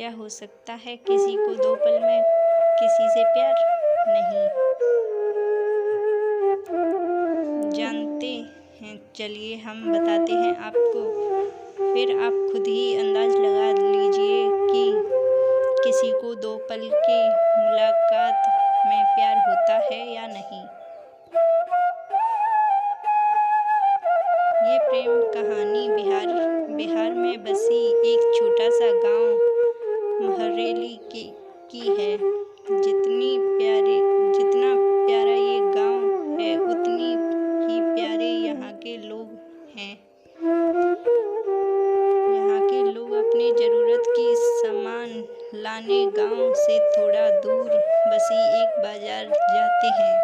क्या हो सकता है किसी को 2 पल में किसी से प्यार? नहीं जानते हैं, चलिए हम बताते हैं आपको, फिर आप खुद ही अंदाज लगा लीजिए कि किसी को 2 पल की मुलाकात में प्यार होता है या नहीं। ये प्रेम कहानी बिहार में बसी एक छोटा सा गांव महरेली की है। जितना प्यारा ये गांव है, उतनी ही प्यारे यहाँ के लोग हैं। यहाँ के लोग अपनी ज़रूरत की सामान लाने गांव से थोड़ा दूर बसी एक बाजार जाते हैं।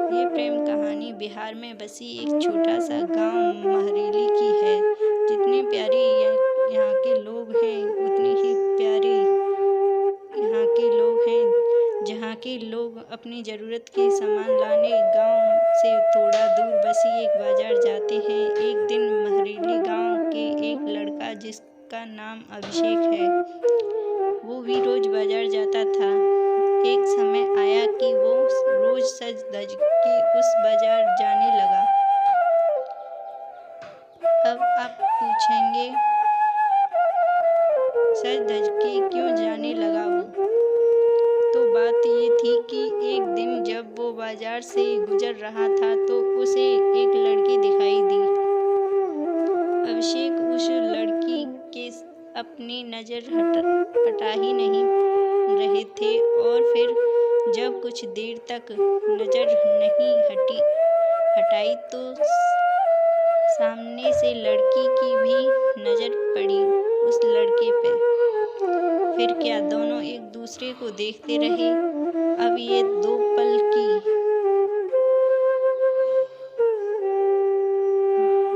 ये प्रेम कहानी बिहार में बसी एक छोटा सा गांव महरेली की है। जितने प्यारे यहाँ के लोग हैं, उतने ही प्यारे यहाँ के लोग हैं। जहाँ के लोग अपनी ज़रूरत के सामान लाने गांव से थोड़ा दूर बसी एक बाजार जाते हैं। एक दिन महरेली गांव के एक लड़का, जिसका नाम अभिषेक है, वो भी रोज बाजार जाता था। एक समय आया कि वो रोज सज धज के उस बाजार जाने लगा। अब आप पूछेंगे, सज धज के क्यों जाने लगा वो? तो बात ये थी कि एक दिन जब वो बाजार से गुजर रहा था तो उसे एक लड़की दिखाई दी। अभिषेक उस लड़की के अपनी नज़र हटा ही नहीं रहे थे, और फिर जब कुछ देर तक नज़र नहीं हटाई तो सामने से लड़की की भी नज़र पड़ी उस लड़के पे। फिर क्या, दोनों एक दूसरे को देखते रहे। अब ये 2 पल की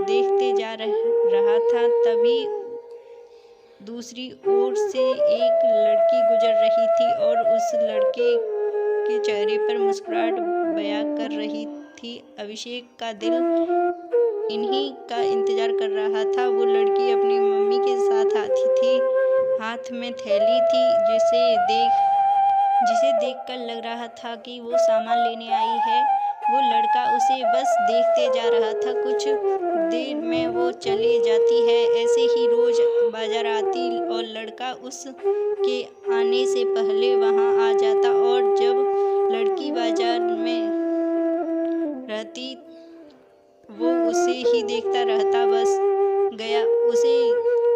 देखते जा रहा था, तभी दूसरी ओर से एक लड़की गुजर रही थी और उस लड़के के चेहरे पर मुस्कुराहट बयां कर रही थी। अभिषेक का दिल इन्हीं का इंतजार कर रहा था। वो लड़की अपनी मम्मी के साथ आती थी, हाथ में थैली थी, जिसे देखकर लग रहा था कि वो सामान लेने आई है। वो लड़का उसे बस देखते जा रहा था। कुछ देर में वो चली जाती है। ऐसे ही रोज बाजार आती और लड़का उसके आने से पहले वहां आ जाता, और जब लड़की बाजार में रहती वो उसे ही देखता रहता। बस गया, उसे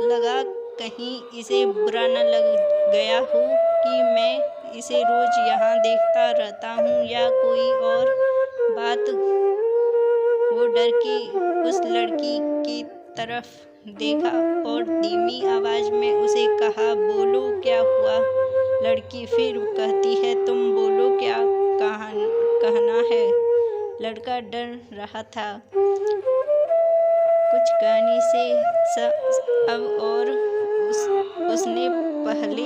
लगा कहीं इसे बुरा न लग गया हो कि मैं इसे रोज यहाँ देखता रहता हूँ या कोई और बात। वो डर के उस लड़की की तरफ देखा और धीमी आवाज में उसे कहा, बोलो क्या हुआ? लड़की फिर कहती है, तुम बोलो क्या कहना है? लड़का डर रहा था कुछ कहने से अब, और उसने पहले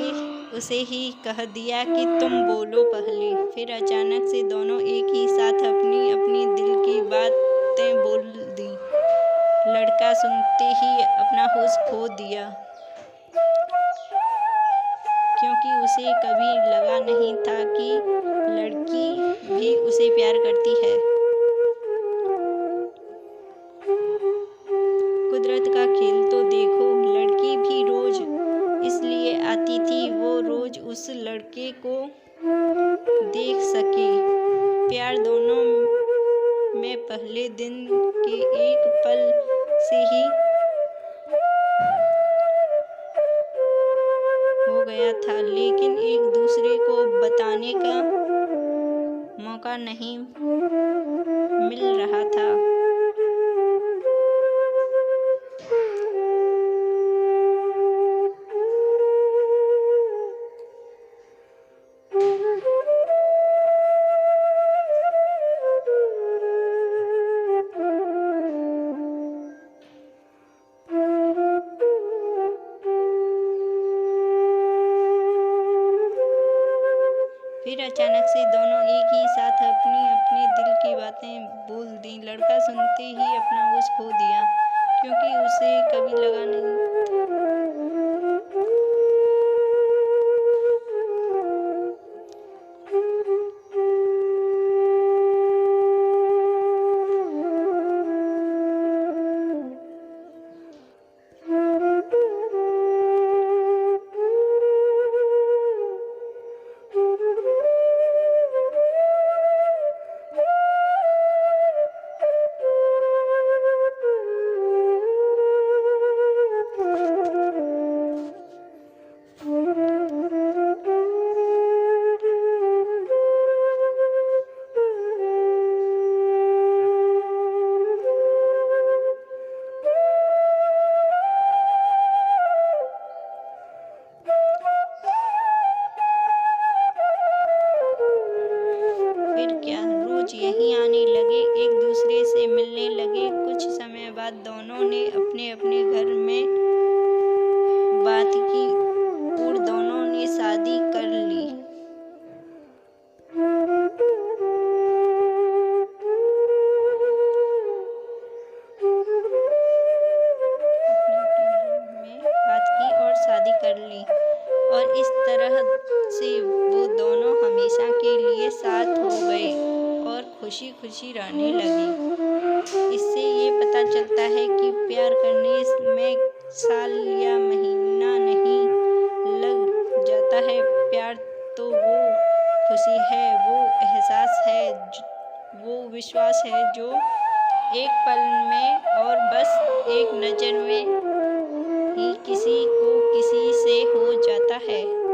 उसे ही कह दिया कि तुम बोलो पहले। फिर अचानक से दोनों एक ही साथ अपनी अपनी दिल की बातें बोल दी। लड़का सुनते ही अपना होश खो दिया, क्योंकि उसे कभी लगा नहीं था कि लड़की भी उसे प्यार करती है। कुदरत का खेल तो देखो, लड़की भी रोज इसलिए आती थी वो रोज उस लड़के को देख सके। प्यार दोनों में पहले दिन के एक पल से ही हो गया था, लेकिन एक दूसरे को बताने का मौका नहीं मिल रहा था। फिर अचानक से दोनों एक ही साथ अपनी अपनी दिल की बातें बोल दी। लड़का सुनते ही अपना होश खो दिया। क्योंकि उसे कभी लगा नहीं फिर क्या, रोज यहीं आने लगे, एक दूसरे से मिलने लगे। कुछ समय बाद दोनों ने अपने अपने घर में बात की और दोनों ने शादी कर ली। में बात की और शादी कर ली और इस तरह से वो दोनों हमेशा के लिए साथ हो गए और खुशी खुशी रहने लगे। इससे ये पता चलता है कि प्यार करने में साल या महीना नहीं लग जाता है। प्यार तो वो खुशी है, वो एहसास है, वो विश्वास है जो एक पल में और बस एक नज़र में ही किसी को किसी से हो जाता है।